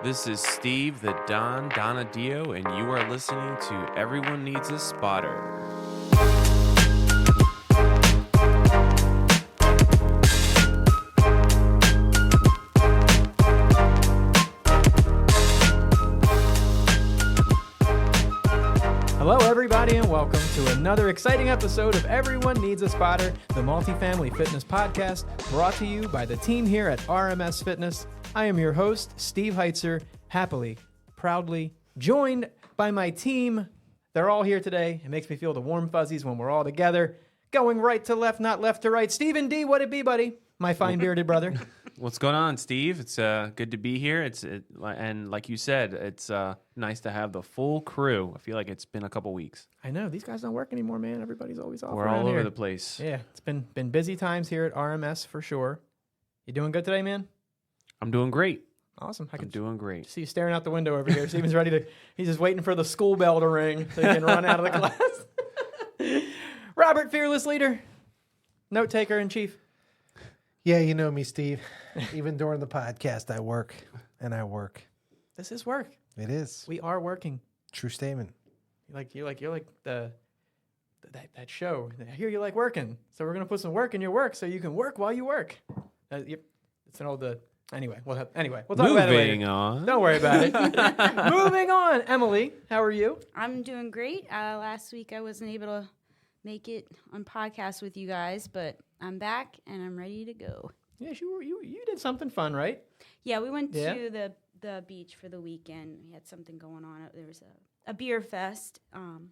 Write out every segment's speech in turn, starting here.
This is Steve, the Don Donadio, and you are listening to Everyone Needs a Spotter. Hello, everybody, and welcome to another exciting episode of Everyone Needs a Spotter, the multifamily fitness podcast brought to you by the team here at RMS Fitness. I am your host, Steve Heitzer, happily, proudly joined by my team. They're all here today. It makes me feel the warm fuzzies when we're all together, going right to left, not left to right. Stephen D., what it be, buddy? My fine bearded brother. What's going on, Steve? It's good to be here. And like you said, it's nice to have the full crew. I feel like it's been a couple weeks. I know these guys don't work anymore, man. Everybody's always off. We're all over the place. Yeah, it's been busy times here at RMS for sure. You doing good today, man? I'm doing great. Awesome. I'm doing great. See you staring out the window over here. Steven's ready to. He's just waiting for the school bell to ring so he can run out of the class. Robert, fearless leader, note taker in chief. Yeah, you know me, Steve. Even during the podcast, I work and I work. This is work. It is. We are working. True statement. You're like that show. I hear you like working, so we're gonna put some work in your work so you can work while you work. It's an old. Anyway, we'll talk about it later. Moving on. Don't worry about it. Moving on. Emily, how are you? I'm doing great. Last week I wasn't able to make it on podcast with you guys, but I'm back and I'm ready to go. Yes, you did something fun, right? Yeah, we went to the beach for the weekend. We had something going on. There was a beer fest, and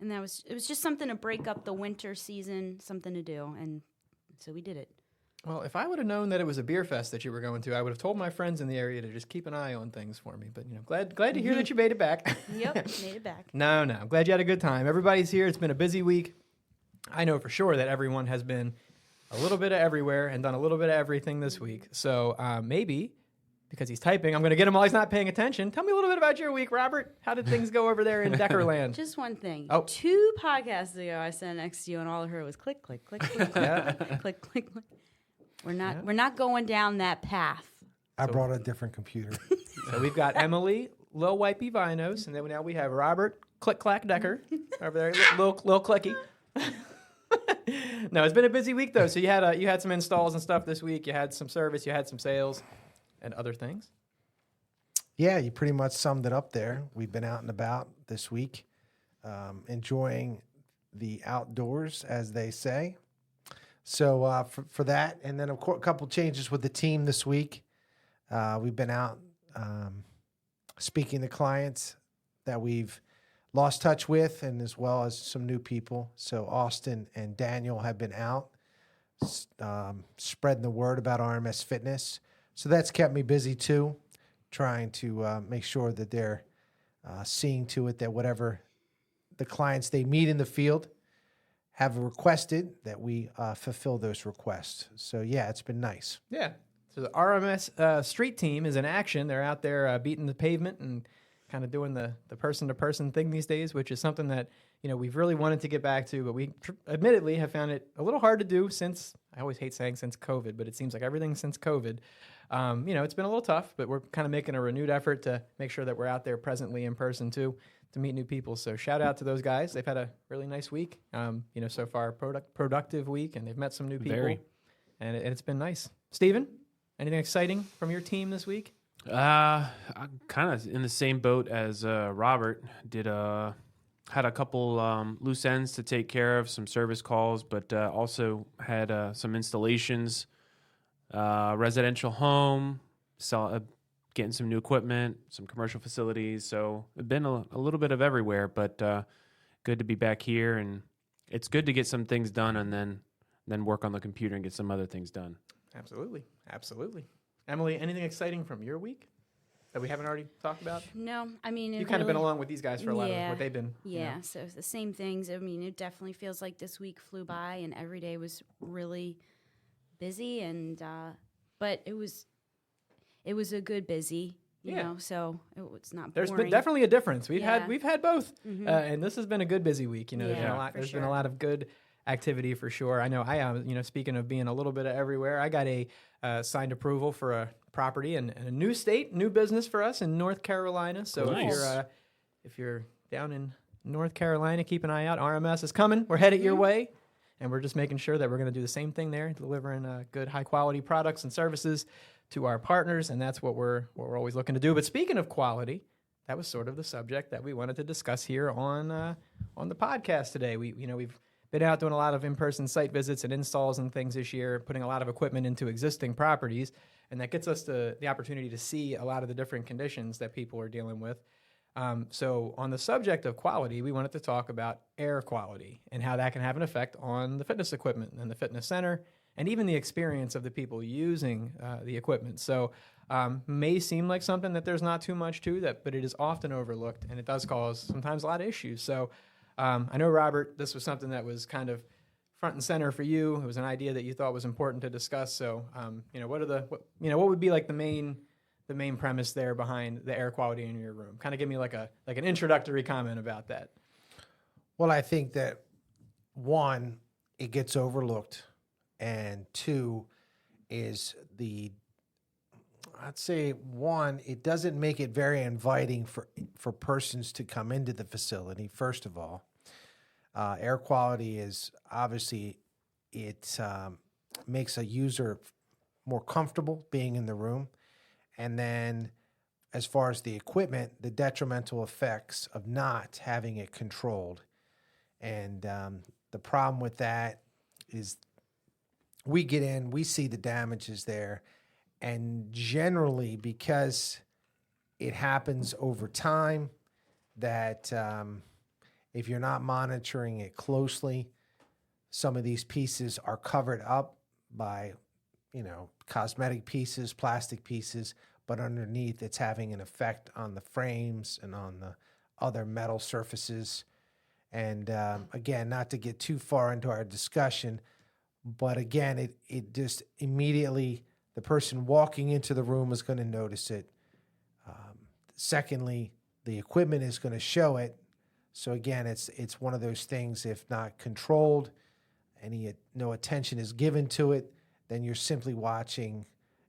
it was just something to break up the winter season, something to do, and so we did it. Well, if I would have known that it was a beer fest that you were going to, I would have told my friends in the area to just keep an eye on things for me. But glad to hear that you made it back. Yep, made it back. No, I'm glad you had a good time. Everybody's here. It's been a busy week. I know for sure that everyone has been a little bit of everywhere and done a little bit of everything this week. So maybe, because he's typing, I'm going to get him while he's not paying attention. Tell me a little bit about your week, Robert. How did things go over there in Deckerland? Just one thing. Oh. 2 podcasts ago, I sat next to you, and all I heard was click, click, click, click, Yeah. click, click, click. We're not going down that path. I brought a different computer. So we've got Emily, Lil Wipey Vinos, and then now we have Robert, Click Clack Decker over there, little clicky. No, it's been a busy week though. So you had some installs and stuff this week. You had some service, you had some sales, and other things. Yeah, you pretty much summed it up there. We've been out and about this week, enjoying the outdoors, as they say. So for that, and then of course a couple changes with the team this week. We've been out speaking to clients that we've lost touch with, and as well as some new people. So Austin and Daniel have been out spreading the word about RMS Fitness. So that's kept me busy too, trying to make sure that they're seeing to it that whatever the clients they meet in the field have requested, that we fulfill those requests. So yeah, it's been nice. Yeah. So the RMS street team is in action. They're out there beating the pavement and kind of doing the person-to-person thing these days, which is something that we've really wanted to get back to, but we admittedly have found it a little hard to do since, I always hate saying since COVID, but it seems like everything since COVID. It's been a little tough, but we're kind of making a renewed effort to make sure that we're out there presently in person too, to meet new people. So shout out to those guys. They've had a really nice week, so far, productive week, and they've met some new people. And it's been nice. Steven, anything exciting from your team this week? I'm kind of in the same boat as Robert. Had a couple loose ends to take care of, some service calls, but also had some installations, residential home, getting some new equipment, some commercial facilities. So it's been a little bit of everywhere, but good to be back here, and it's good to get some things done and then work on the computer and get some other things done. Absolutely. Emily, anything exciting from your week that we haven't already talked about? No, I mean... You've kind of been along with these guys for a lot of what they've been. Yeah, so the same things. I mean, it definitely feels like this week flew by and every day was really busy, and but it was a good busy, you know, so it's not boring. There's been definitely a difference. We've had both, Mm-hmm. And this has been a good busy week. There's been a lot of good activity for sure. I know I am, speaking of being a little bit of everywhere, I got a signed approval for a property and a new state, new business for us in North Carolina. So Nice. if you're down in North Carolina, keep an eye out. RMS is coming. We're headed your way. And we're just making sure that we're going to do the same thing there, delivering good, high-quality products and services to our partners, and that's what we're always looking to do. But speaking of quality, that was sort of the subject that we wanted to discuss here on the podcast today. We've been out doing a lot of in-person site visits and installs and things this year, putting a lot of equipment into existing properties, and that gets us the opportunity to see a lot of the different conditions that people are dealing with. So on the subject of quality, we wanted to talk about air quality and how that can have an effect on the fitness equipment and the fitness center and even the experience of the people using the equipment. So may seem like something that there's not too much to that, but it is often overlooked and it does cause sometimes a lot of issues. So I know, Robert, this was something that was kind of front and center for you. It was an idea that you thought was important to discuss. So, what would be like the main premise there behind the air quality in your room? Kind of give me like an introductory comment about that. Well, I think that one, it gets overlooked, and two is I'd say one, it doesn't make it very inviting for persons to come into the facility. First of all, air quality is obviously it makes a user more comfortable being in the room. And then as far as the equipment, the detrimental effects of not having it controlled. And the problem with that is we get in, we see the damages there. And generally, because it happens over time, that if you're not monitoring it closely, some of these pieces are covered up by, cosmetic pieces, plastic pieces, but underneath it's having an effect on the frames and on the other metal surfaces. And again, not to get too far into our discussion, but again, it just immediately, the person walking into the room is going to notice it. Secondly, the equipment is going to show it. So again, it's one of those things, if not controlled, no attention is given to it, then you're simply watching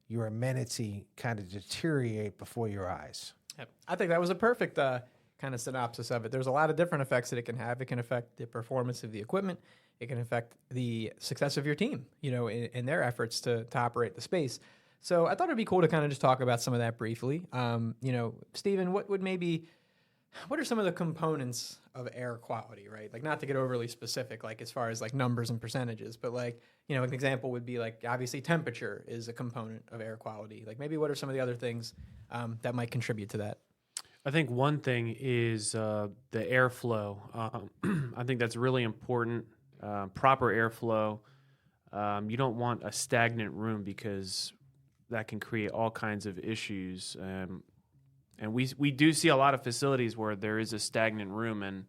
your amenity kind of deteriorate before your eyes. Yep. I think that was a perfect kind of synopsis of it. There's a lot of different effects that it can have. It can affect the performance of the equipment. It can affect the success of your team, in their efforts to operate the space. So I thought it'd be cool to kind of just talk about some of that briefly. Stephen, what are some of the components of air quality, right? Like, not to get overly specific, like as far as like numbers and percentages, but like, an example would be like, obviously temperature is a component of air quality. Like, maybe what are some of the other things that might contribute to that? I think one thing is the airflow. I think that's really important. Proper airflow. You don't want a stagnant room because that can create all kinds of issues. And we do see a lot of facilities where there is a stagnant room, and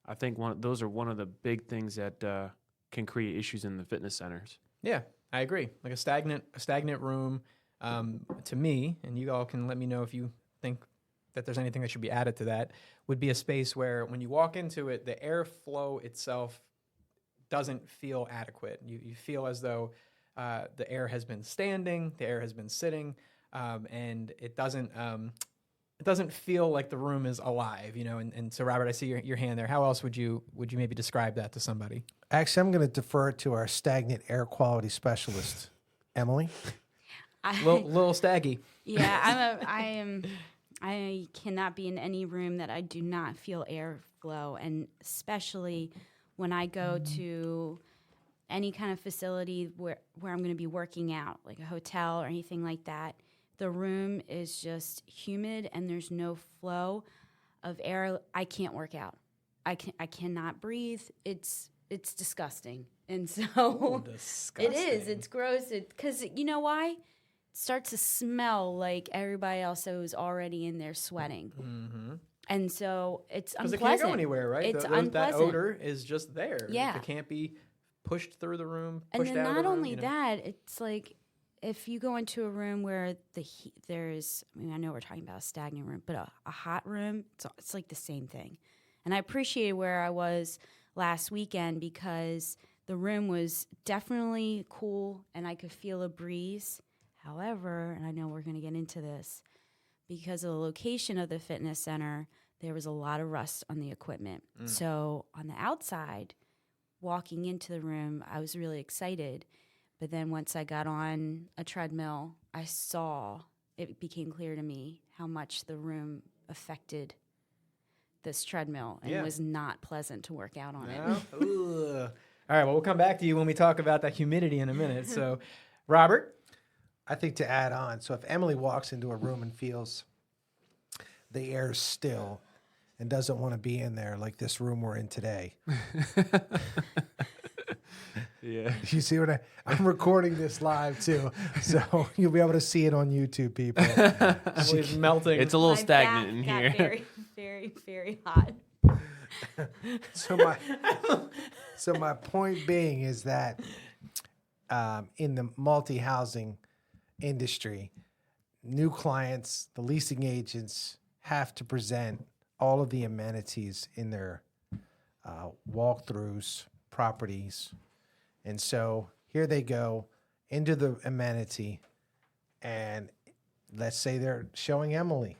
I think those are one of the big things that can create issues in the fitness centers. Yeah, I agree. Like a stagnant room, to me, and you all can let me know if you think that there's anything that should be added to that, would be a space where when you walk into it, the airflow itself doesn't feel adequate. You feel as though the air has been standing, the air has been sitting, and it doesn't feel like the room is alive, And so, Robert, I see your hand there. How else would you maybe describe that to somebody? Actually, I'm going to defer it to our stagnant air quality specialist, Emily. Little staggy. Yeah, I cannot be in any room that I do not feel airflow, and especially when I go to any kind of facility where I'm going to be working out, like a hotel or anything like that. The room is just humid and there's no flow of air. I can't work out. I cannot breathe. It's disgusting. And so disgusting. It is. It's gross. Because you know why? It starts to smell like everybody else who's already in there sweating. Mm-hmm. And so it's unpleasant. Because it can't go anywhere, right? It's unpleasant. That odor is just there. Yeah. It can't be pushed through the room, and pushed then out of not the room. only that, it's like if you go into a room where the heat, I know we're talking about a stagnant room, but a hot room, it's like the same thing. And I appreciated where I was last weekend because the room was definitely cool and I could feel a breeze. However, and I know we're going to get into this, because of the location of the fitness center, there was a lot of rust on the equipment. So on the outside, walking into the room, I was really excited. But then once I got on a treadmill, it became clear to me how much the room affected this treadmill and was not pleasant to work out on it. Ugh. All right, well, we'll come back to you when we talk about that humidity in a minute. So, Robert? I think to add on, so if Emily walks into a room and feels the air's still and doesn't want to be in there like this room we're in today. Yeah. You see what I'm recording this live too, so you'll be able to see it on YouTube, people. Emily's melting. It's a little My stagnant back in got here. very, very, very hot. So my point being is that in the multi-housing industry, new clients, the leasing agents have to present all of the amenities in their walkthroughs, properties. And so here they go into the amenity, and let's say they're showing Emily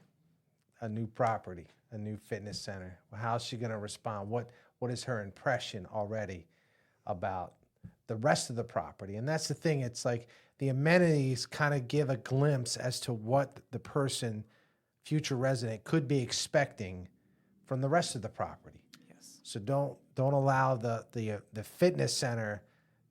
a new property, a new fitness center. Well, how's she going to respond? What is her impression already about the rest of the property? And that's the thing. It's like the amenities kind of give a glimpse as to what the person, future resident, could be expecting from the rest of the property. Yes. So don't allow the fitness center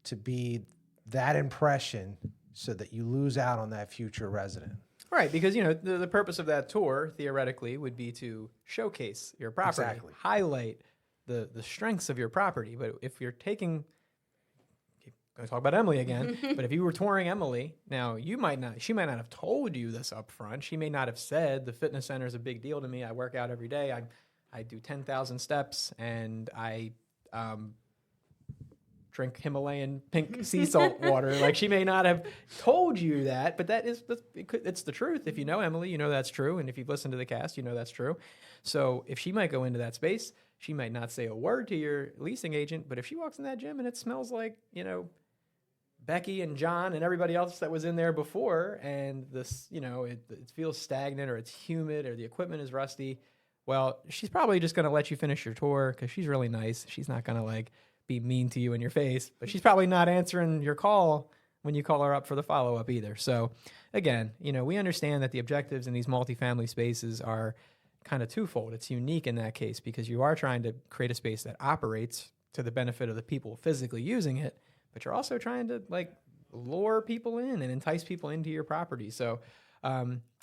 to be that impression so that you lose out on that future resident. Right, because the purpose of that tour theoretically would be to showcase your property, Exactly. highlight the strengths of your property. But if you're taking, going to talk about Emily again, but if you were touring Emily, now she might not have told you this up front. She may not have said the fitness center is a big deal to me. I work out every day. I do 10,000 steps, and I drink Himalayan pink sea salt water. Like, she may not have told you that, but it's the truth. If you know Emily, you know that's true. And if you've listened to the cast, you know that's true. So if she might go into that space, she might not say a word to your leasing agent, but if she walks in that gym and it smells like, Becky and John and everybody else that was in there before, and this, it feels stagnant, or it's humid, or the equipment is rusty, well, she's probably just going to let you finish your tour because she's really nice. She's not going to be mean to you in your face, but she's probably not answering your call when you call her up for the follow-up either. So again, we understand that the objectives in these multifamily spaces are kind of twofold. It's unique in that case because you are trying to create a space that operates to the benefit of the people physically using it, but you're also trying to lure people in and entice people into your property. So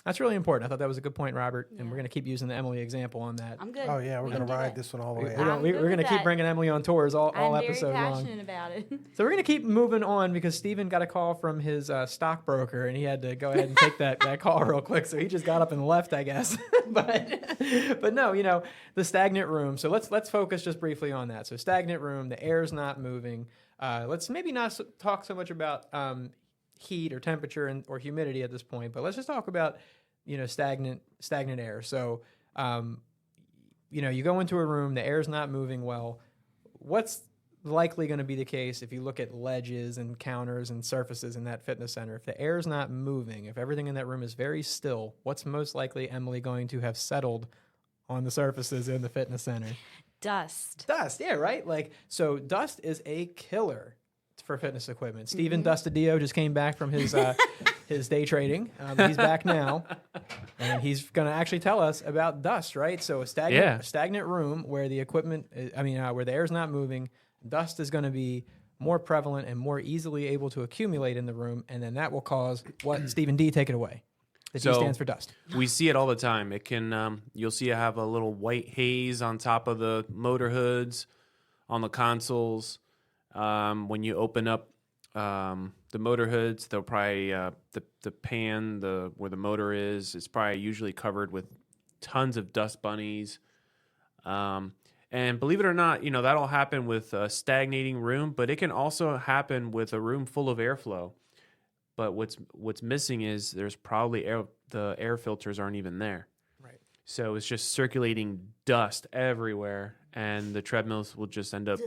that's really important. I thought that was a good point, Robert, and we're going to keep using the Emily example on that. I'm good. Oh yeah, we're We going can to do ride that. this one all the way. We're going to keep bringing Emily on tours all I'm episode very long. passionate about it. So we're going to keep moving on because Steven got a call from his stockbroker, and he had to go ahead and take that call real quick. So he just got up and left, I guess. but no, the stagnant room. So let's focus just briefly on that. So stagnant room, the air's not moving. Let's maybe not talk so much about heat or temperature or humidity at this point, but let's just talk about stagnant air. So you go into a room, the air's not moving well. What's likely going to be the case if you look at ledges and counters and surfaces in that fitness center? If the air's not moving, if everything in that room is very still, what's most likely Emily going to have settled on the surfaces in the fitness center? Dust. Dust, yeah, right? So dust is a killer for fitness equipment. Steven Dustadio just came back from his his day trading. He's back now, and he's going to actually tell us about dust, right? So a stagnant room where the equipment, where the air's not moving, dust is going to be more prevalent and more easily able to accumulate in the room, and then that will cause what? Stephen D, take it away. The D stands for dust. We see it all the time. It can, you'll see it have a little white haze on top of the motor hoods, on the consoles. When you open up the motor hoods, they'll probably the pan, where the motor is, it's probably usually covered with tons of dust bunnies. And believe it or not, that'll happen with a stagnating room, but it can also happen with a room full of airflow. But what's missing is there's probably the air filters aren't even there. Right. So it's just circulating dust everywhere, and the treadmills will just end up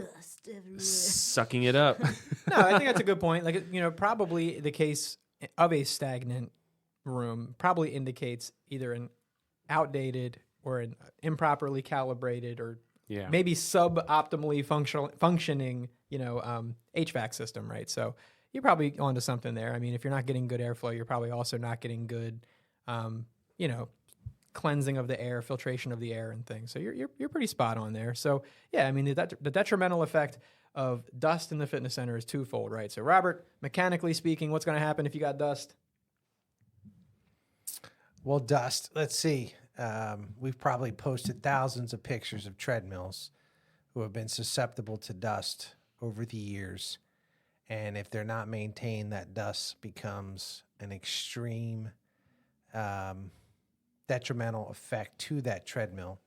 sucking it up. No, I think that's a good point. Probably the case of a stagnant room probably indicates either an outdated or an improperly calibrated or Yeah. maybe suboptimally functioning, HVAC system, right? So you're probably onto something there. I mean, if you're not getting good airflow, you're probably also not getting good, cleansing of the air, filtration of the air, and things. So you're pretty spot on there. So yeah, I mean, the detrimental effect of dust in the fitness center is twofold, right? So Robert, mechanically speaking, what's going to happen if you got dust? Well, dust. Let's see. We've probably posted thousands of pictures of treadmills who have been susceptible to dust over the years. And if they're not maintained, that dust becomes an extreme detrimental effect to that treadmill,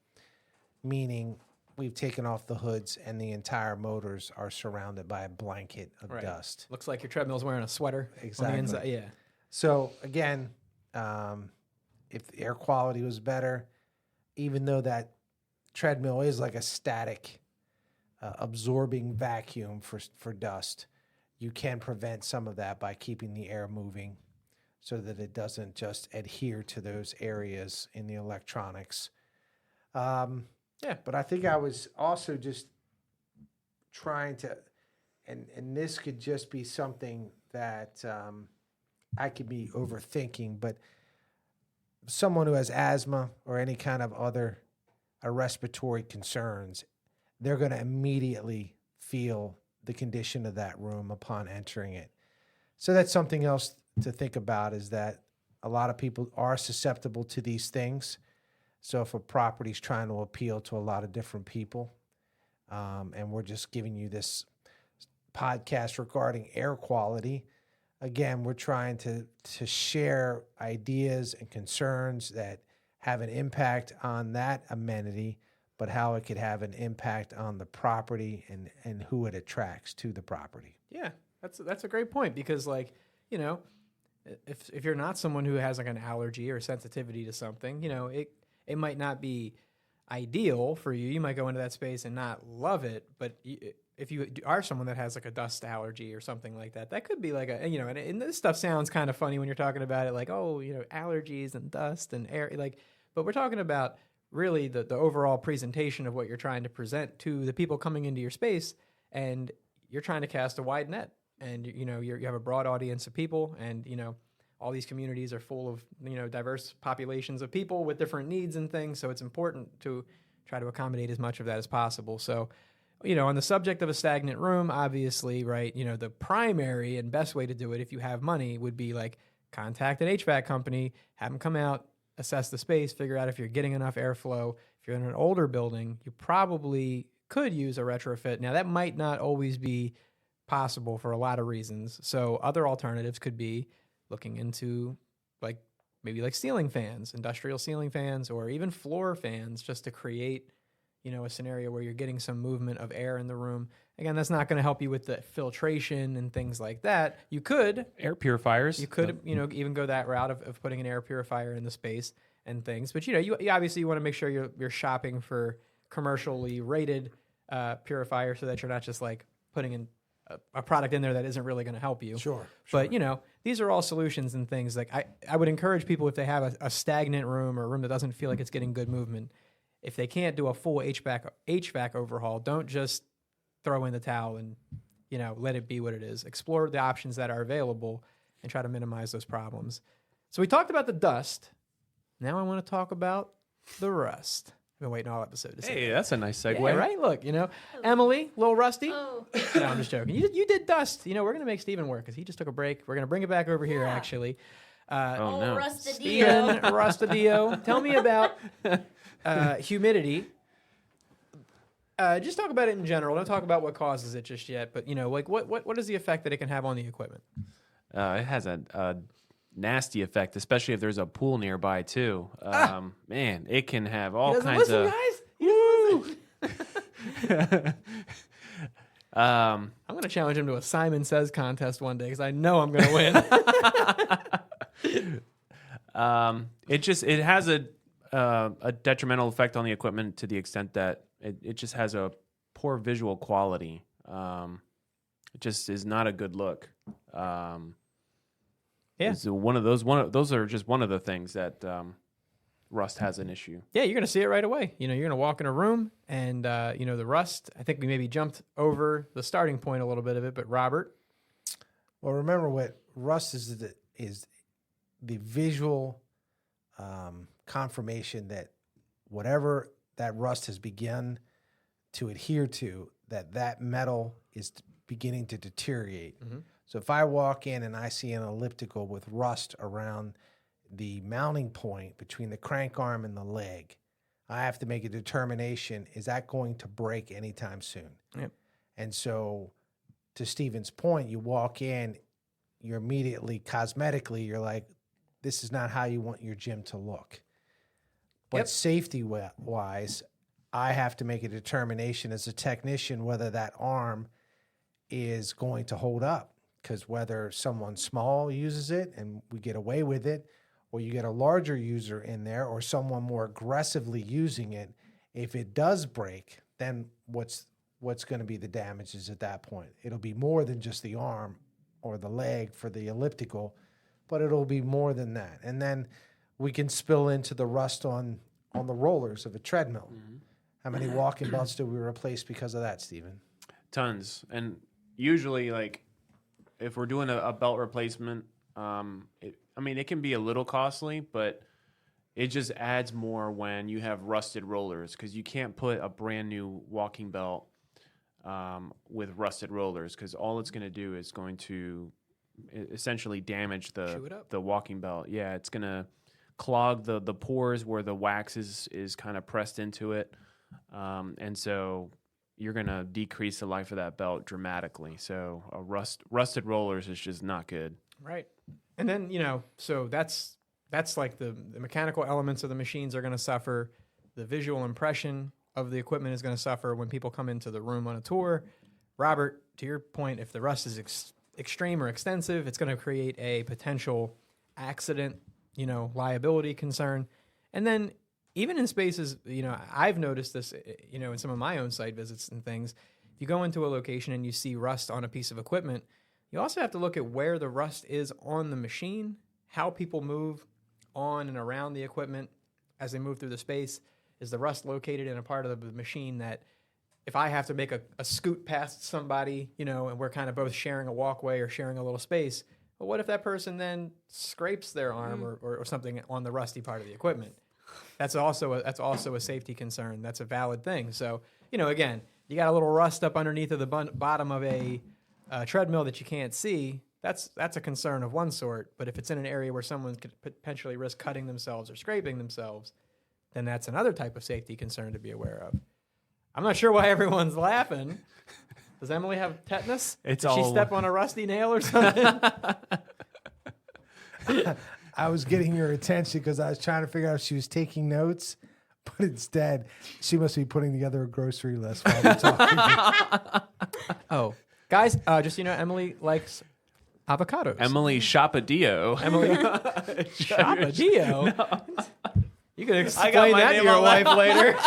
meaning we've taken off the hoods and the entire motors are surrounded by a blanket of dust. Looks like your treadmill's wearing a sweater on the inside. Yeah. So again, if the air quality was better, even though that treadmill is like a static absorbing vacuum for dust, you can prevent some of that by keeping the air moving so that it doesn't just adhere to those areas in the electronics. But I think I was also just trying to, and this could just be something that I could be overthinking, but someone who has asthma or any kind of other respiratory concerns, they're going to immediately feel the condition of that room upon entering it. So that's something else to think about, is that a lot of people are susceptible to these things. So if a property's trying to appeal to a lot of different people, and we're just giving you this podcast regarding air quality, again, we're trying to share ideas and concerns that have an impact on that amenity, but how it could have an impact on the property and who it attracts to the property. Yeah, that's a great point, because if you're not someone who has like an allergy or sensitivity to something, it might not be ideal for you. You might go into that space and not love it, but if you are someone that has like a dust allergy or something like that, that could be like and this stuff sounds kind of funny when you're talking about it, like, allergies and dust and air, but we're talking about really the overall presentation of what you're trying to present to the people coming into your space, and you're trying to cast a wide net, and you have a broad audience of people, and all these communities are full of diverse populations of people with different needs and things, so it's important to try to accommodate as much of that as possible. So on the subject of a stagnant room, obviously, right, the primary and best way to do it, if you have money, would be like contact an HVAC company, have them come out, assess the space, figure out if you're getting enough airflow. If you're in an older building, you probably could use a retrofit. Now, that might not always be possible for a lot of reasons. So other alternatives could be looking into maybe ceiling fans, industrial ceiling fans, or even floor fans, just to create a scenario where you're getting some movement of air in the room. Again, that's not going to help you with the filtration and things like that. You could Air purifiers. You could, even go that route of putting an air purifier in the space and things. But you obviously want to make sure you're shopping for commercially rated purifier, so that you're not just like putting in a product in there that isn't really going to help you. Sure. But these are all solutions and things. Like I would encourage people, if they have a stagnant room or a room that doesn't feel like it's getting good movement, if they can't do a full HVAC overhaul, don't just throw in the towel and let it be what it is. Explore the options that are available and try to minimize those problems. So we talked about the dust. Now I want to talk about the rust. I've been waiting all episode to say Hey, that. that's a nice segue. Yeah, right? Look, Emily, a little rusty. Oh. No, I'm just joking. You did dust. We're going to make Steven work because he just took a break. We're going to bring it back over here, actually. Oh, no. Rustadio. Steven Rustadio, tell me about humidity. Just talk about it in general. Don't talk about what causes it just yet. But, what is the effect that it can have on the equipment? It has a nasty effect, especially if there's a pool nearby, too. Man, it can have all kinds of... guys. Woo! I'm going to challenge him to a Simon Says contest one day because I know I'm going to win. It has a detrimental effect on the equipment to the extent that it just has a poor visual quality. It just is not a good look. Yeah. It's those are just one of the things that rust has an issue. Yeah, you're going to see it right away. You're going to walk in a room and, the rust, I think we maybe jumped over the starting point a little bit of it, but Robert. Well, remember what rust is the visual confirmation that whatever that rust has begun to adhere to, that metal is beginning to deteriorate. Mm-hmm. So if I walk in and I see an elliptical with rust around the mounting point between the crank arm and the leg, I have to make a determination, is that going to break anytime soon? Yep. And so to Stephen's point, you walk in, you're immediately cosmetically, you're like, this is not how you want your gym to look. But Yep. safety-wise, I have to make a determination as a technician whether that arm is going to hold up. Because whether someone small uses it and we get away with it, or you get a larger user in there, or someone more aggressively using it, if it does break, then what's going to be the damages at that point? It'll be more than just the arm or the leg for the elliptical, but it'll be more than that. And then we can spill into the rust on the rollers of a treadmill. Mm-hmm. How many walking belts do we replace because of that, Stephen? Tons. And usually, like, if we're doing a belt replacement, it can be a little costly, but it just adds more when you have rusted rollers, because you can't put a brand new walking belt with rusted rollers, because all it's going to do is going to essentially damage the walking belt. Yeah, it's going to clog the pores where the wax is kind of pressed into it, and so you're going to decrease the life of that belt dramatically. So rusted rollers is just not good. Right. And then, so that's like the mechanical elements of the machines are going to suffer. The visual impression of the equipment is going to suffer when people come into the room on a tour. Robert, to your point, if the rust is extreme or extensive, it's going to create a potential accident, liability concern. And then even in spaces, I've noticed this, in some of my own site visits and things, if you go into a location and you see rust on a piece of equipment, you also have to look at where the rust is on the machine, how people move on and around the equipment as they move through the space. Is the rust located in a part of the machine that if I have to make a scoot past somebody, and we're kind of both sharing a walkway or sharing a little space, but what if that person then scrapes their arm or something on the rusty part of the equipment? That's also a safety concern. That's a valid thing. So, again, you got a little rust up underneath of the bottom of a treadmill that you can't see. That's a concern of one sort. But if it's in an area where someone could potentially risk cutting themselves or scraping themselves, then that's another type of safety concern to be aware of. I'm not sure why everyone's laughing. Does Emily have tetanus? Did she step on a rusty nail or something? I was getting your attention because I was trying to figure out if she was taking notes, but instead she must be putting together a grocery list while we're talking. Oh, guys, just Emily likes avocados. Emily Shapadillo. Emily Shapadillo? No. You can I explain got my that to name your on wife that. later.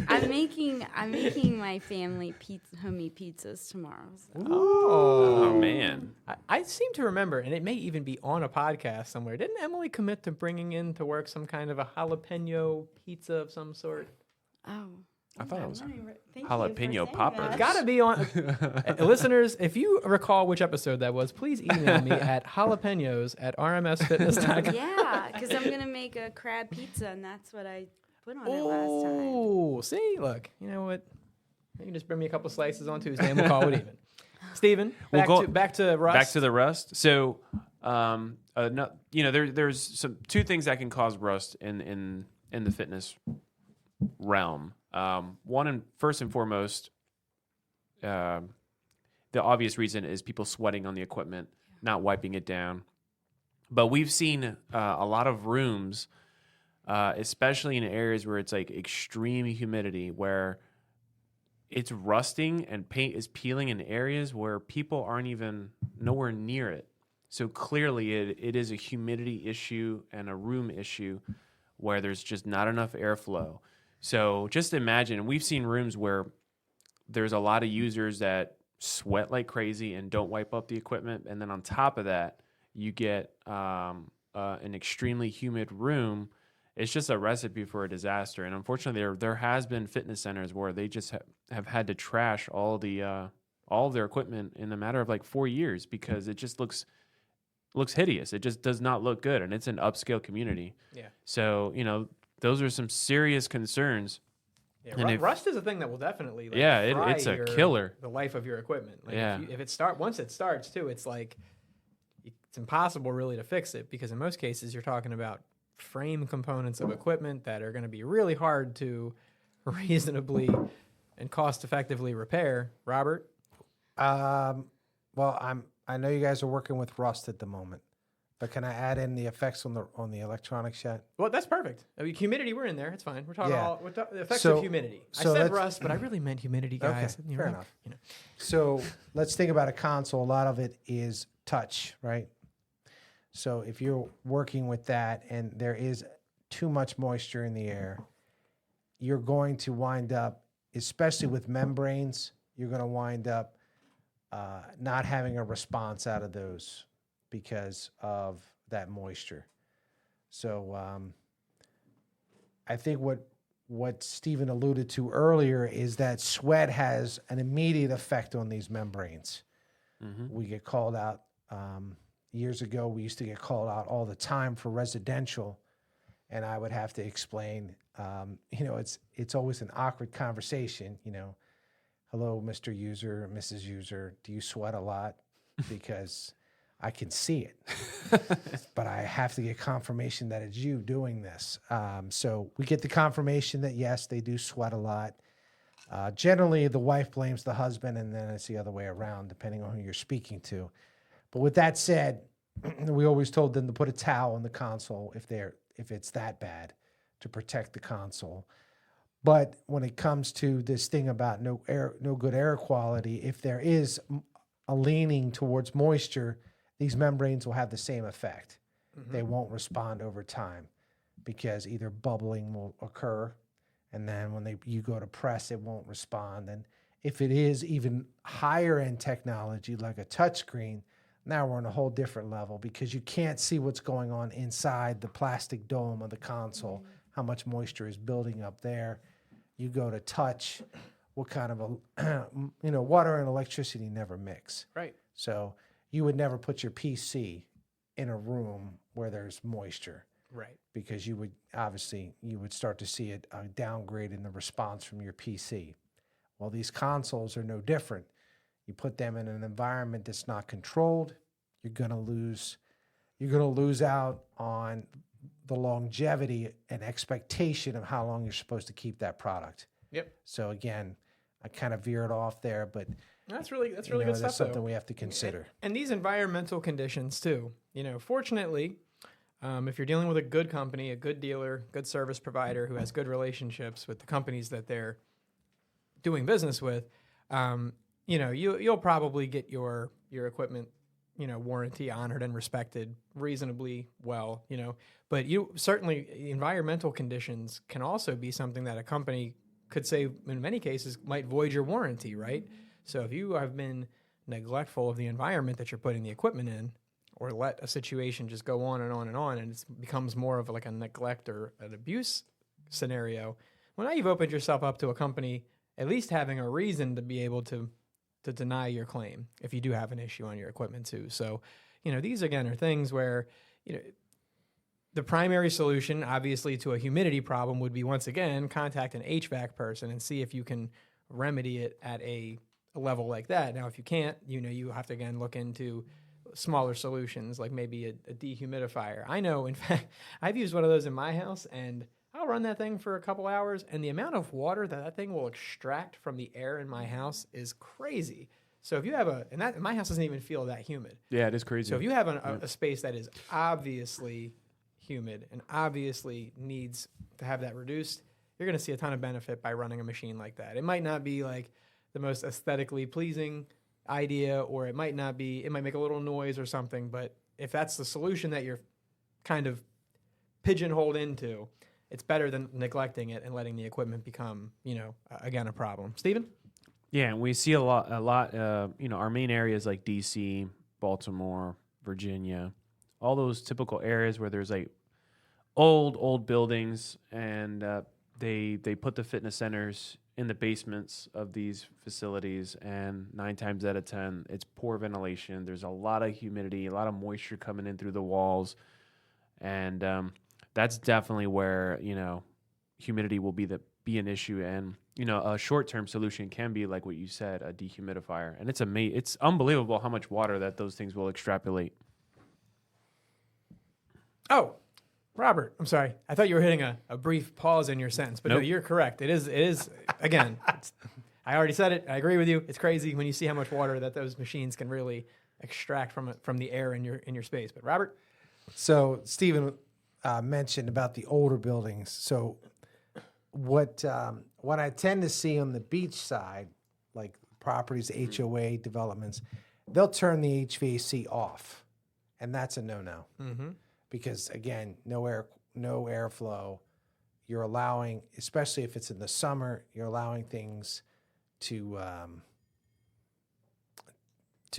I'm making my family homemade pizzas tomorrow. So. Oh, man. I seem to remember, and it may even be on a podcast somewhere. Didn't Emily commit to bringing in to work some kind of a jalapeno pizza of some sort? Oh. I thought it was Thank jalapeno you for saying poppers. that. It's got to be on. Listeners, if you recall which episode that was, please email me at jalapenos@rmsfitness.com. Yeah, because I'm gonna make a crab pizza, and that's what I put on it last time. Oh, see, look, you know what? You can just bring me a couple slices on Tuesday, and we'll call it even. Steven, back to rust. Back to the rust. So, there's two things that can cause rust in the fitness realm. One, and first and foremost, the obvious reason is people sweating on the equipment, not wiping it down. But we've seen a lot of rooms, especially in areas where it's like extreme humidity, where it's rusting and paint is peeling in areas where people aren't even nowhere near it. So clearly it is a humidity issue and a room issue where there's just not enough airflow. So just imagine, we've seen rooms where there's a lot of users that sweat like crazy and don't wipe up the equipment. And then on top of that, you get an extremely humid room, it's just a recipe for a disaster. And unfortunately, there has been fitness centers where they just have had to trash all of their equipment in a matter of like 4 years because it just looks hideous. It just does not look good, and it's an upscale community. Yeah. So those are some serious concerns. Yeah, And rust is a thing that will definitely fry it's a killer. the life of your equipment. Like Yeah. if it once it starts too, it's like it's impossible really to fix it because in most cases you're talking about frame components of equipment that are going to be really hard to reasonably and cost effectively repair. Robert? Well, I know you guys are working with rust at the moment, but can I add in the effects on the electronics yet? Well, that's perfect. I mean, humidity, we're in there. It's fine. We're talking Yeah. the effects So- of humidity. I so said let's- rust, but I really meant humidity, guys. Okay, fair enough. So let's think about a console. A lot of it is touch, right? So if you're working with that and there is too much moisture in the air, you're going to wind up, especially with membranes, you're going to wind up not having a response out of those because of that moisture. So I think what Stephen alluded to earlier is that sweat has an immediate effect on these membranes. Mm-hmm. We get called out. Years ago, we used to get called out all the time for residential, and I would have to explain. It's always an awkward conversation. Hello, Mr. User, Mrs. User, do you sweat a lot? Because I can see it, but I have to get confirmation that it's you doing this. So we get the confirmation that yes, they do sweat a lot. Generally, the wife blames the husband, and then it's the other way around, depending on who you're speaking to. But with that said, we always told them to put a towel on the console if it's that bad, to protect the console. But when it comes to this thing about no good air quality, if there is a leaning towards moisture, these membranes will have the same effect. Mm-hmm. They won't respond over time because either bubbling will occur, and then when you go to press, it won't respond. And if it is even higher end technology like a touchscreen, now we're on a whole different level because you can't see what's going on inside the plastic dome of the console, how much moisture is building up there. You go to touch, what kind of water and electricity never mix. Right. So you would never put your PC in a room where there's moisture. Right. Because you would start to see a downgrade in the response from your PC. Well, these consoles are no different. You put them in an environment that's not controlled, you're going to lose out on the longevity and expectation of how long you're supposed to keep that product. Yep. So again, I kind of veered off there, but that's really good stuff. That's something though. we have to consider. And these environmental conditions too. Fortunately, if you're dealing with a good company, a good dealer, good service provider who has good relationships with the companies that they're doing business with, you'll probably get your equipment, warranty honored and respected reasonably well, but you certainly environmental conditions can also be something that a company could say in many cases might void your warranty, right? So if you have been neglectful of the environment that you're putting the equipment in, or let a situation just go on and on and on, and it becomes more of like a neglect or an abuse scenario, well, now you've opened yourself up to a company at least having a reason to be able to deny your claim if you do have an issue on your equipment too. So, these again are things where, the primary solution obviously to a humidity problem would be once again, contact an HVAC person and see if you can remedy it at a level like that. Now, if you can't, you have to again look into smaller solutions like maybe a dehumidifier. I know, in fact, I've used one of those in my house and I'll run that thing for a couple hours, and the amount of water that thing will extract from the air in my house is crazy. So if you have my house doesn't even feel that humid. Yeah, it is crazy. So if you have a space that is obviously humid and obviously needs to have that reduced, you're going to see a ton of benefit by running a machine like that. It might not be like the most aesthetically pleasing idea, or it might make a little noise or something, but if that's the solution that you're kind of pigeonholed into, it's better than neglecting it and letting the equipment become, again, a problem. Stephen? Yeah, and we see a lot. Our main areas like DC, Baltimore, Virginia, all those typical areas where there's like old buildings, and they put the fitness centers in the basements of these facilities, and 9 times out of 10 it's poor ventilation. There's a lot of humidity, a lot of moisture coming in through the walls, and that's definitely where humidity will be an issue. And a short-term solution can be like what you said, a dehumidifier, and it's unbelievable how much water that those things will extrapolate. Oh, Robert, I'm sorry. I thought you were hitting a brief pause in your sentence, but no, Nope. you're correct. It is again, I already said it. I agree with you. It's crazy when you see how much water that those machines can really extract from the air in your space. But Robert? So Stephen mentioned about the older buildings. So what I tend to see on the beach side, like properties, HOA developments, they'll turn the HVAC off, and that's a no-no. Mm-hmm. Because again, no airflow. You're allowing, especially if it's in the summer, you're allowing things to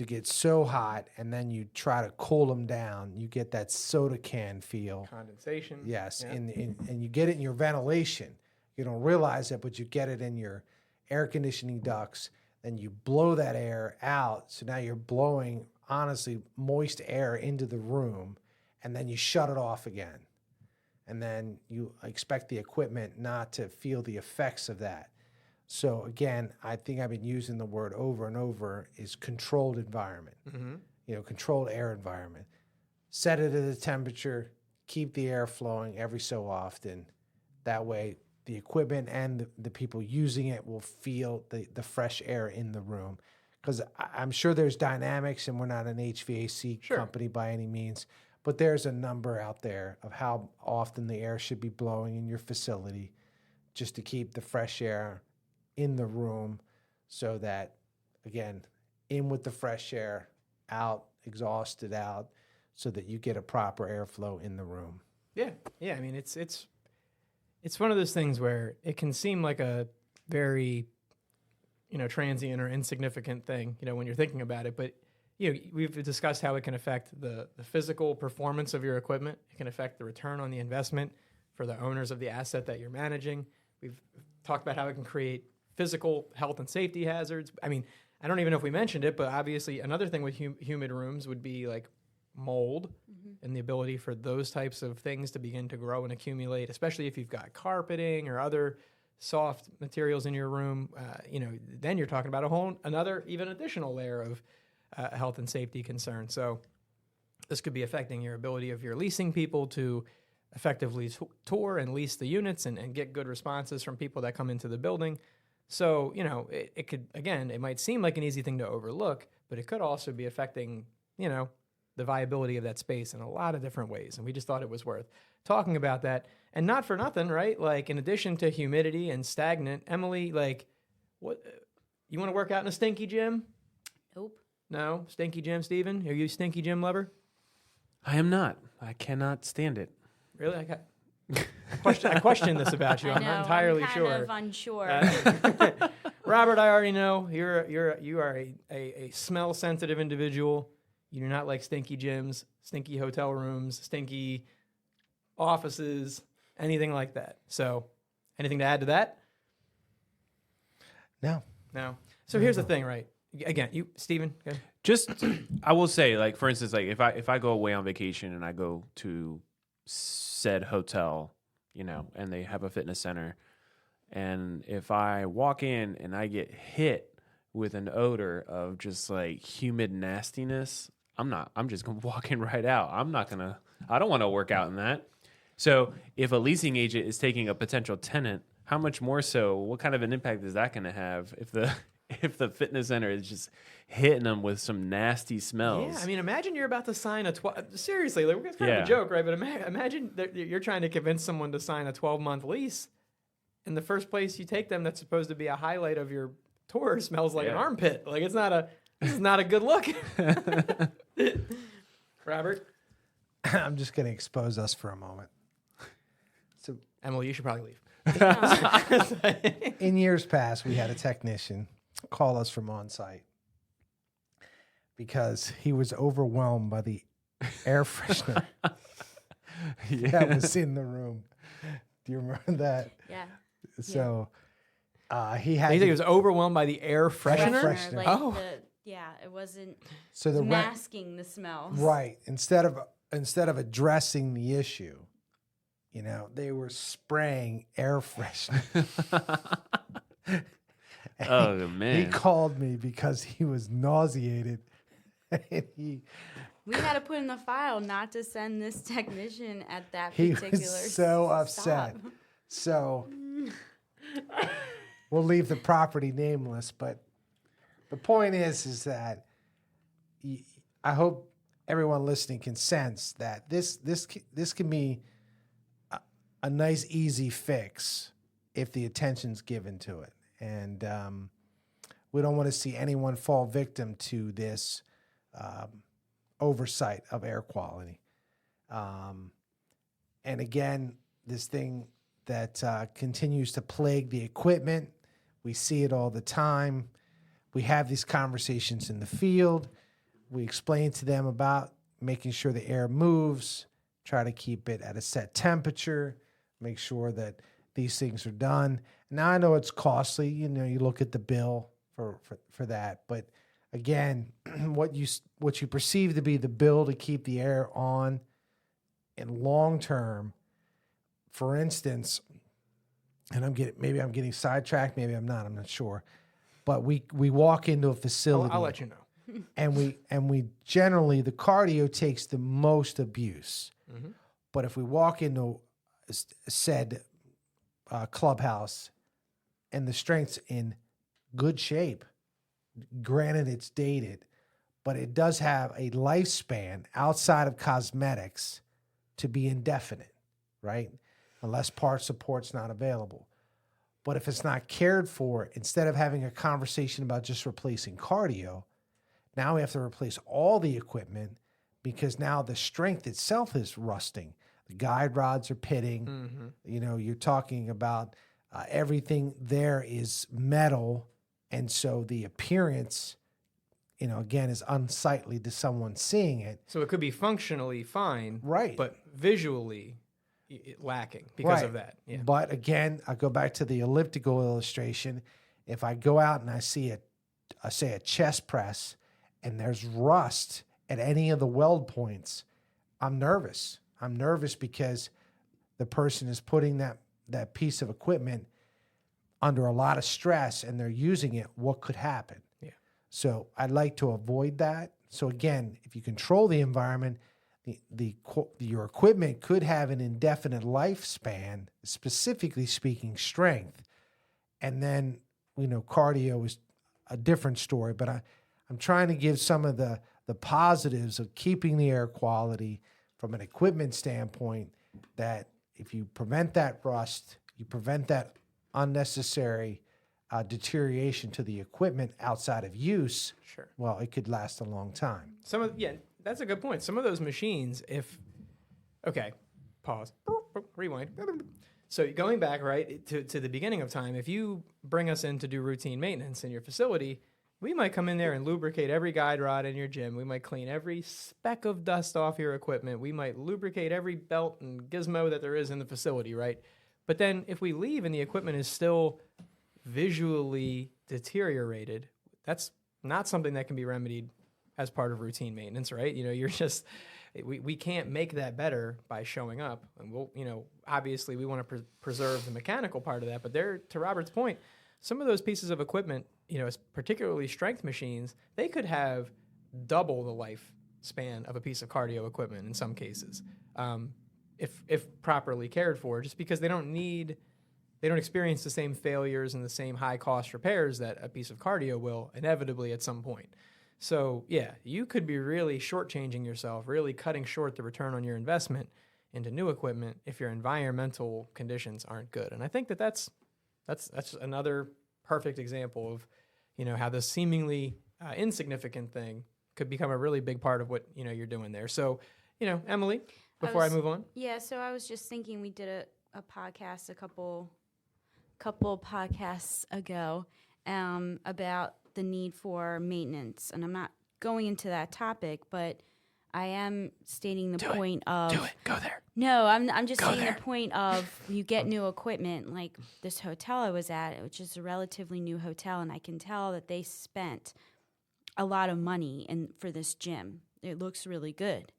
get so hot, and then you try to cool them down. You get that soda can feel. Condensation. Yes, Yeah. and you get it in your ventilation. You don't realize it, but you get it in your air conditioning ducts. Then you blow that air out, so now you're blowing, honestly, moist air into the room, and then you shut it off again. And then you expect the equipment not to feel the effects of that. So again, I think I've been using the word over and over, is controlled environment. Mm-hmm. Controlled air environment. Set it at a temperature, keep the air flowing every so often. That way the equipment and the people using it will feel the fresh air in the room. Because I'm sure there's dynamics, and we're not an HVAC company by any means, but there's a number out there of how often the air should be blowing in your facility just to keep the fresh air in the room, so that, again, in with the fresh air, out, exhausted out, so that you get a proper airflow in the room. Yeah. I mean, it's one of those things where it can seem like a very, transient or insignificant thing, when you're thinking about it, but we've discussed how it can affect the physical performance of your equipment. It can affect the return on the investment for the owners of the asset that you're managing. We've talked about how it can create physical health and safety hazards. I mean, I don't even know if we mentioned it, but obviously another thing with humid rooms would be like mold, and the ability for those types of things to begin to grow and accumulate, especially if you've got carpeting or other soft materials in your room. Then you're talking about another even additional layer of health and safety concern. So this could be affecting your ability of your leasing people to effectively tour and lease the units and get good responses from people that come into the building. So, it could, again, it might seem like an easy thing to overlook, but it could also be affecting, the viability of that space in a lot of different ways. And we just thought it was worth talking about that. And not for nothing, right? Like, in addition to humidity and stagnant, Emily, like, what, you want to work out in a stinky gym? Nope. No? Stinky gym, Steven? Are you a stinky gym lover? I am not. I cannot stand it. Really? I question this about you. I'm not entirely I'm sure. kind of unsure. Robert, I already know you are a smell sensitive individual. You do not like stinky gyms, stinky hotel rooms, stinky offices, anything like that. So, anything to add to that? No. So here's the thing, right? Again, Steven, go ahead. Just, I will say, like, for instance, like if I go away on vacation and I go to said hotel, and they have a fitness center, and if I walk in and I get hit with an odor of just like humid nastiness, I'm just walking right out. I don't want to work out in that. So if a leasing agent is taking a potential tenant, how much more so, what kind of an impact is that going to have if the fitness center is just hitting them with some nasty smells? Yeah, I mean, imagine you're about to sign seriously, like, it's kind of a joke, right? But imagine that you're trying to convince someone to sign a 12-month lease, and the first place you take them that's supposed to be a highlight of your tour smells like an armpit. Like, this is not a good look. Robert? I'm just going to expose us for a moment. So, Emily, you should probably leave. in years past, we had a technician call us from on site because he was overwhelmed by the air freshener that was in the room. Do you remember that? Yeah. So he You had think to, he was overwhelmed by the air freshener? freshener. Like Oh. it wasn't so the masking the smells. right instead of addressing the issue, they were spraying air freshener. Oh He man. called me because he was nauseated, and We had to put in the file not to send this technician at that he particular was so upset. stop. So we'll leave the property nameless, but the point is that I hope everyone listening can sense that this can be a nice, easy fix if the attention's given to it. And we don't want to see anyone fall victim to this oversight of air quality. And again, this thing that continues to plague the equipment, we see it all the time. We have these conversations in the field. We explain to them about making sure the air moves, try to keep it at a set temperature, make sure that these things are done. Now I know it's costly, you look at the bill for that, but again, what you perceive to be the bill to keep the air on in long term, for instance, and maybe I'm getting sidetracked, maybe I'm not sure, but we walk into a facility. I'll let you know. and we generally, the cardio takes the most abuse. Mm-hmm. But if we walk into said clubhouse and the strength's in good shape, granted it's dated, but it does have a lifespan outside of cosmetics to be indefinite, right? Unless part support's not available. But if it's not cared for, instead of having a conversation about just replacing cardio, now we have to replace all the equipment because now the strength itself is rusting. The guide rods are pitting. Mm-hmm. You're talking about everything there is metal. And so the appearance, again, is unsightly to someone seeing it. So it could be functionally fine, Right. but visually lacking because of that. Yeah. But again, I go back to the elliptical illustration. If I go out and I see a chest press and there's rust at any of the weld points, I'm nervous. I'm nervous because the person is putting that piece of equipment under a lot of stress and they're using it. What could happen? Yeah. So I'd like to avoid that. So again, if you control the environment, your equipment could have an indefinite lifespan, specifically speaking strength. And then, cardio is a different story, but I'm trying to give some of the positives of keeping the air quality from an equipment standpoint, that if you prevent that rust, you prevent that unnecessary deterioration to the equipment outside of use, Sure. well, it could last a long time. That's a good point. Some of those machines, pause, rewind. So going back, right, to the beginning of time, if you bring us in to do routine maintenance in your facility, we might come in there and lubricate every guide rod in your gym. We might clean every speck of dust off your equipment. We might lubricate every belt and gizmo that there is in the facility, right? But then if we leave and the equipment is still visually deteriorated, that's not something that can be remedied as part of routine maintenance, right? We can't make that better by showing up. And we'll, obviously we want to preserve the mechanical part of that, but to Robert's point, some of those pieces of equipment, particularly strength machines, they could have double the lifespan of a piece of cardio equipment in some cases, if properly cared for, just because they don't experience the same failures and the same high cost repairs that a piece of cardio will inevitably at some point. So yeah, you could be really shortchanging yourself, really cutting short the return on your investment into new equipment if your environmental conditions aren't good. And I think that's another perfect example of, how this seemingly insignificant thing could become a really big part of what, you're doing there. So, Emily, before I move on. Yeah, so I was just thinking, we did a podcast a couple podcasts ago about the need for maintenance, and I'm not going into that topic, but I am stating the point of Do it. Go there. no, I'm just saying the point of you get new equipment like this hotel I was at, which is a relatively new hotel, and I can tell that they spent a lot of money for this gym. It looks really good.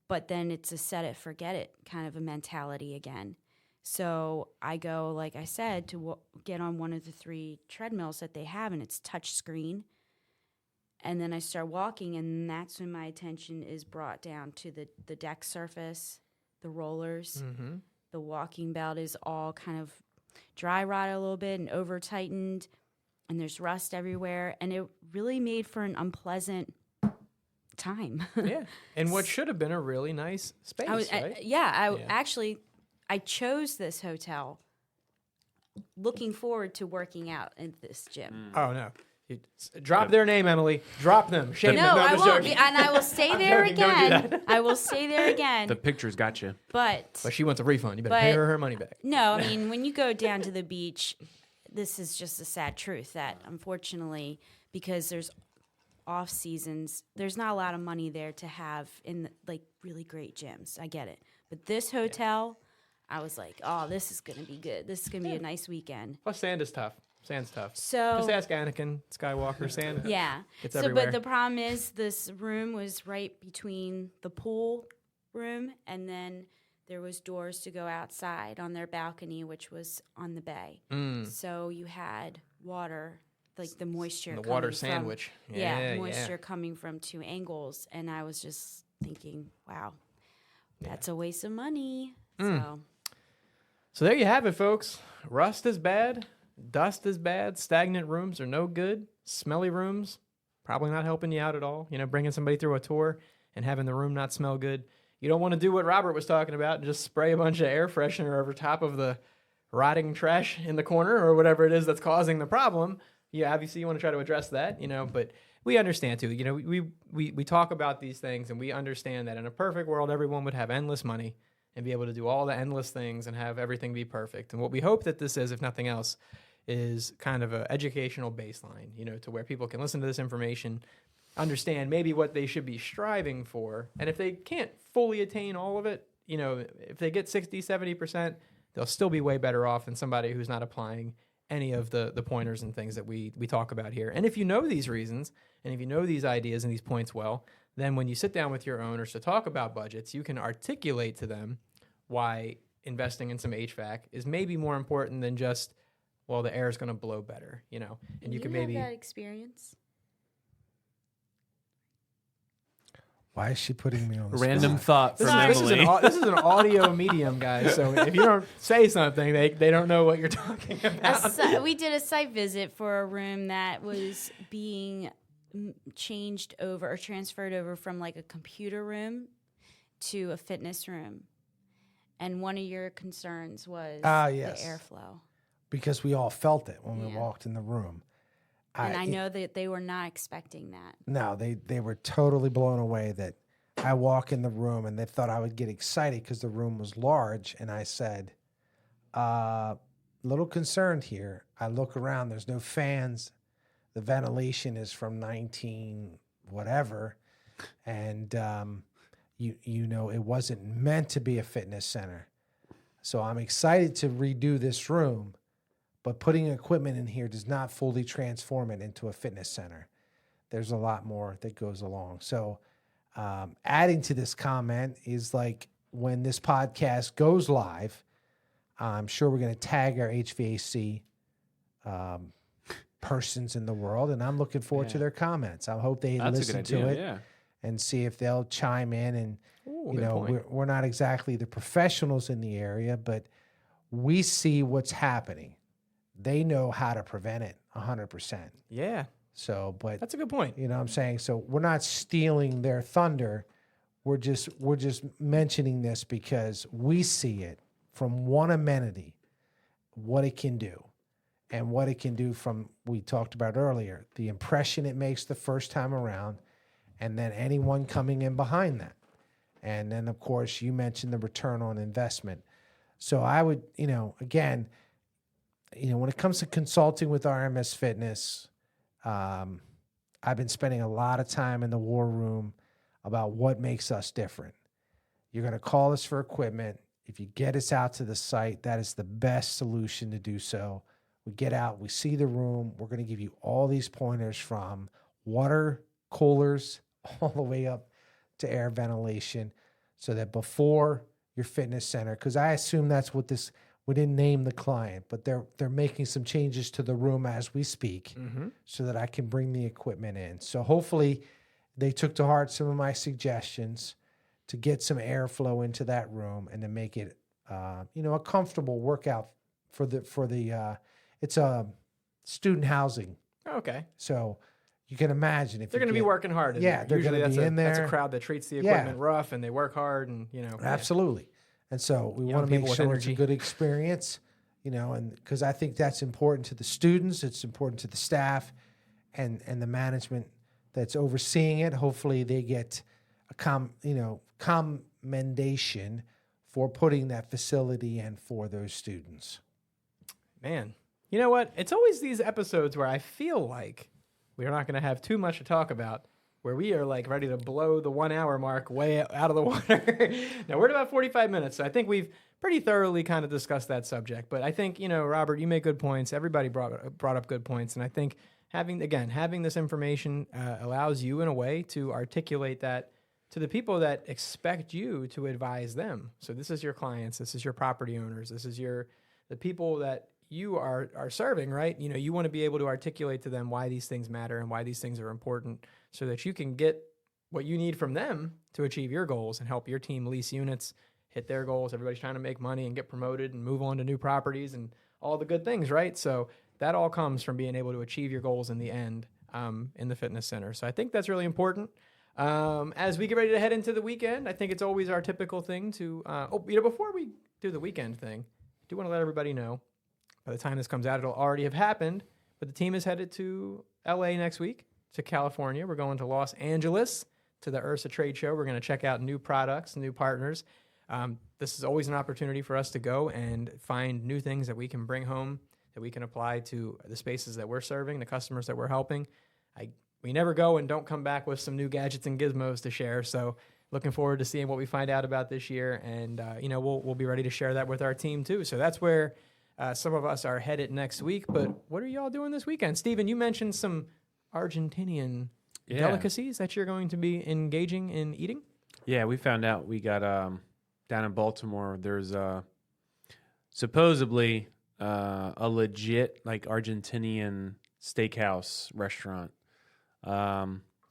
But then it's a set it, forget it kind of a mentality again. So I go, like I said, to get on one of the 3 treadmills that they have, and it's touch screen. And then I start walking, and that's when my attention is brought down to the deck surface, the rollers. Mm-hmm. The walking belt is all kind of dry rotted a little bit and over tightened, and there's rust everywhere. And it really made for an unpleasant time. Yeah. And what should have been a really nice space, right? Actually, I chose this hotel looking forward to working out in this gym. Oh, no. Drop their name, Emily. Drop them. Shame No, them. I I'm just won't. joking. And I will stay there joking. Don't do again. that. I will stay there again. The pictures got you. But But she wants a refund. You better pay her money back. no, I mean, when you go down to the beach, this is just a sad truth that unfortunately, because there's off seasons, there's not a lot of money there to have in like really great gyms. I get it. But this hotel, I was like, oh, this is going to be good. This is going to be a nice weekend. Plus, sand is tough. Sand's tough. So Just ask Anakin Skywalker. Sand. yeah. It's So, everywhere. but the problem is this room was right between the pool room, and then there was doors to go outside on their balcony, which was on the bay. So you had water, like the moisture. The coming water from- sandwich. moisture coming from 2 angles, and I was just thinking, wow, that's a waste of money. So there you have it, folks. Rust is bad. Dust is bad. Stagnant rooms are no good. Smelly rooms, probably not helping you out at all. You know, bringing somebody through a tour and having the room not smell good. You don't want to do what Robert was talking about and just spray a bunch of air freshener over top of the rotting trash in the corner or whatever it is that's causing the problem. Yeah, obviously you want to try to address that, you know, but we understand too. You know, we talk about these things and we understand that in a perfect world, everyone would have endless money and be able to do all the endless things and have everything be perfect. And what we hope that this is, if nothing else, is kind of an educational baseline, you know, to where people can listen to this information, understand maybe what they should be striving for. And if they can't fully attain all of it, you know, if they get 60, 70%, they'll still be way better off than somebody who's not applying any of the pointers and things that we talk about here. And if you know these reasons, and if you know these ideas and these points well, then when you sit down with your owners to talk about budgets, you can articulate to them why investing in some HVAC is maybe more important than just, well, the air is going to blow better, you know, and you can maybe have that experience. Why is she putting me on the Random spot? thought from this is Emily. this is an audio medium, guys. So if you don't say something, they don't know what you're talking about. We did a site visit for a room that was being changed over or transferred over from like a computer room to a fitness room. And one of your concerns was yes. the airflow. Because we all felt it when we Yeah. walked in the room. And I know that they were not expecting that. No, they were totally blown away that I walk in the room and they thought I would get excited because the room was large. And I said, little concerned here. I look around, there's no fans. The ventilation is from 19 whatever. And, you know, it wasn't meant to be a fitness center. So I'm excited to redo this room. But putting equipment in here does not fully transform it into a fitness center. There's a lot more that goes along. So adding to this comment is like when this podcast goes live, I'm sure we're going to tag our HVAC persons in the world, and I'm looking forward to their comments. I hope they That's a listen good to idea, it yeah. and see if they'll chime in. And Ooh, you good know, point. we're not exactly the professionals in the area, but we see what's happening. They know how to prevent it 100%. Yeah, So, but that's a good point. you know what I'm saying? So we're not stealing their thunder. We're just mentioning this because we see it from one amenity, what it can do. And what it can do from, we talked about earlier, the impression it makes the first time around, and then anyone coming in behind that. And then, of course, you mentioned the return on investment. So I would, you know, again, you know, when it comes to consulting with RMS Fitness, I've been spending a lot of time in the war room, about what makes us different. You're going to call us for equipment. If you get us out to the site, that is the best solution to do so. We get out, we see the room. We're going to give you all these pointers from water coolers all the way up to air ventilation so that before your fitness center, because I assume that's what this, we didn't name the client, but they're making some changes to the room as we speak so that I can bring the equipment in. So hopefully they took to heart some of my suggestions to get some airflow into that room and to make it, a comfortable workout for the it's a student housing. Okay. So you can imagine if They're going to be working hard. Yeah, they're going to be in there. That's a crowd that treats the equipment rough, and they work hard, and Absolutely. And so we want to make sure it's a good experience, and because I think that's important to the students, it's important to the staff, and the management that's overseeing it. Hopefully, they get a commendation for putting that facility in for those students. Man, you know what? It's always these episodes where I feel like we're not going to have too much to talk about, where we are like ready to blow the 1 hour mark way out of the water. Now, we're at about 45 minutes, so I think we've pretty thoroughly kind of discussed that subject. But I think, Robert, you make good points. Everybody brought up good points. And I think having this information allows you in a way to articulate that to the people that expect you to advise them. So this is your clients, this is your property owners, this is the people that you are serving, right? You want to be able to articulate to them why these things matter and why these things are important so that you can get what you need from them to achieve your goals and help your team lease units, hit their goals. Everybody's trying to make money and get promoted and move on to new properties and all the good things, right? So that all comes from being able to achieve your goals in the end in the fitness center. So I think that's really important. As we get ready to head into the weekend, I think it's always our typical thing to, before we do the weekend thing, I do want to let everybody know, by the time this comes out, it'll already have happened, but the team is headed to LA next week, to California. We're going to Los Angeles to the URSA trade show. We're going to check out new products, new partners. This is always an opportunity for us to go and find new things that we can bring home, that we can apply to the spaces that we're serving, the customers that we're helping. We never go and don't come back with some new gadgets and gizmos to share. So looking forward to seeing what we find out about this year. And, we'll be ready to share that with our team too. So that's where some of us are headed next week. But what are y'all doing this weekend? Steven, you mentioned some Argentinian delicacies that you're going to be engaging in eating. Yeah, we found out we got down in Baltimore, there's supposedly a legit Argentinian steakhouse restaurant.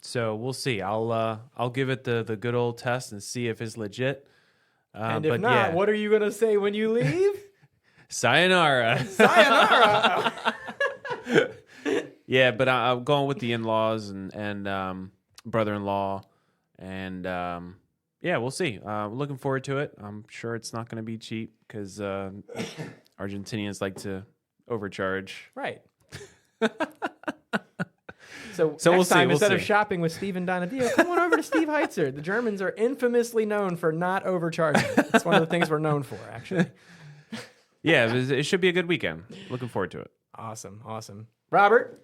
So we'll see. I'll give it the good old test and see if it's legit. And if not, what are you gonna say when you leave? Sayonara. Sayonara. Yeah, but I'm going with the in-laws and brother-in-law, and we'll see. Looking forward to it. I'm sure it's not going to be cheap because Argentinians like to overcharge. Right. So we'll next see. time, instead of shopping with Steven Donadio, come on over to Steve Heitzer. The Germans are infamously known for not overcharging. It's one of the things we're known for, actually. Yeah, it should be a good weekend. Looking forward to it. Awesome. Robert,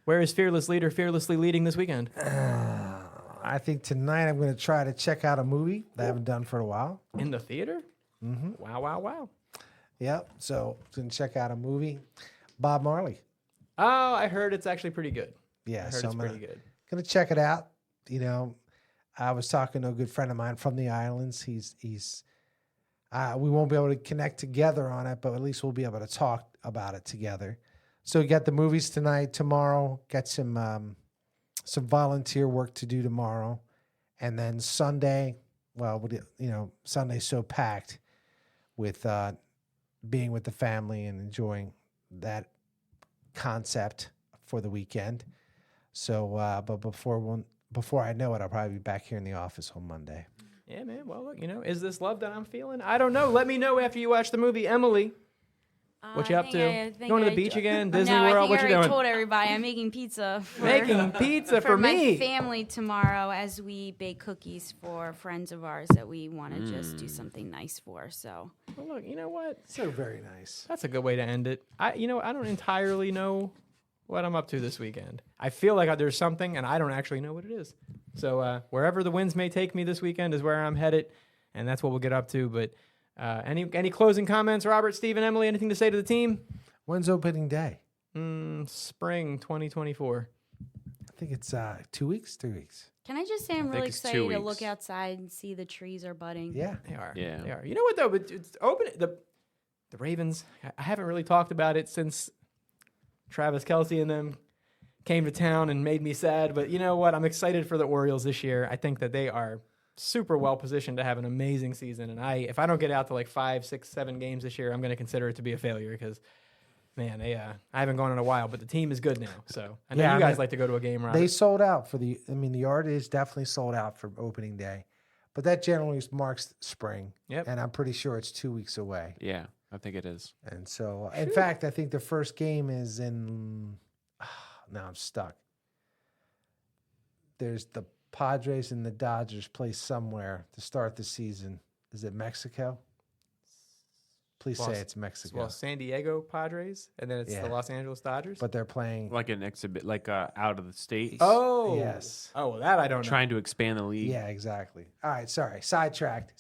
where is Fearless Leader fearlessly leading this weekend? I think tonight I'm going to try to check out a movie that I haven't done for a while. In the theater? Mm-hmm. Wow. Yep. So I'm going to check out a movie. Bob Marley. Oh, I heard it's actually pretty good. Yeah, I heard it's pretty good. Going to check it out. I was talking to a good friend of mine from the islands. He's we won't be able to connect together on it, but at least we'll be able to talk about it together. So we got the movies tonight, tomorrow, got some volunteer work to do tomorrow. And then Sunday, Sunday's so packed with being with the family and enjoying that concept for the weekend. So, but before I know it, I'll probably be back here in the office on Monday. Yeah, man. Well, look, is this love that I'm feeling? I don't know. Let me know after you watch the movie. Emily, what you up to? Going to the beach again? Disney World? What you doing? I told everybody I'm making pizza. Making pizza for me. My family tomorrow as we bake cookies for friends of ours that we want to just do something nice for. So. Well, look, you know what? So very nice. That's a good way to end it. I don't entirely know what I'm up to this weekend. I feel like there's something, and I don't actually know what it is. So wherever the winds may take me this weekend is where I'm headed, and that's what we'll get up to. But any closing comments, Robert, Stephen, Emily, anything to say to the team? When's opening day? Spring 2024. I think it's 2 weeks, 3 weeks. Can I just say I'm think really it's 2 excited to weeks. look outside and see the trees are budding. Yeah. They are. Yeah. They are. You know what, though? It's open. The Ravens, I haven't really talked about it since Travis Kelce and them came to town and made me sad. But you know what? I'm excited for the Orioles this year. I think that they are super well positioned to have an amazing season. And if I don't get out to like 5, 6, 7 games this year, I'm going to consider it to be a failure because, man, I haven't gone in a while. But the team is good now. So I know Yeah, you I guys mean, like to go to a game, Robert. They sold out for the yard is definitely sold out for opening day. But that generally marks spring. Yep. And I'm pretty sure it's 2 weeks away. Yeah, I think it is. And so, in fact, I think the first game is in. Now I'm stuck. There's the Padres and the Dodgers play somewhere to start the season. Is it Mexico? Please say it's Mexico. Well, San Diego Padres, and then it's Yeah. the Los Angeles Dodgers. But they're playing. Like an exhibit, like out of the state. Oh, Yes. Oh, well, that I don't know. Trying to expand the league. Yeah, exactly. All right, sorry. Sidetracked.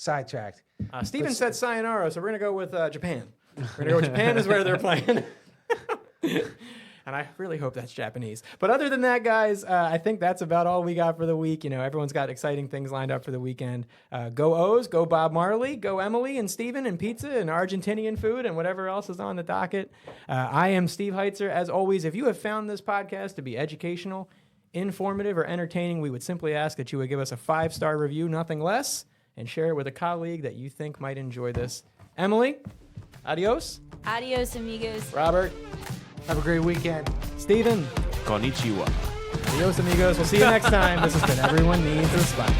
Steven said sayonara, so we're going to go with Japan. We're going to go with Japan is where they're playing. And I really hope that's Japanese. But other than that, guys, I think that's about all we got for the week. You know, everyone's got exciting things lined up for the weekend. Go O's, go Bob Marley, go Emily and Steven and pizza and Argentinian food and whatever else is on the docket. I am Steve Heitzer. As always, if you have found this podcast to be educational, informative, or entertaining, we would simply ask that you would give us a 5-star review, nothing less, and share it with a colleague that you think might enjoy this. Emily, adios. Adios, amigos. Robert, Have a great weekend. Steven, Konnichiwa. adios, amigos. We'll see you next time. This has been Everyone Needs a Spot.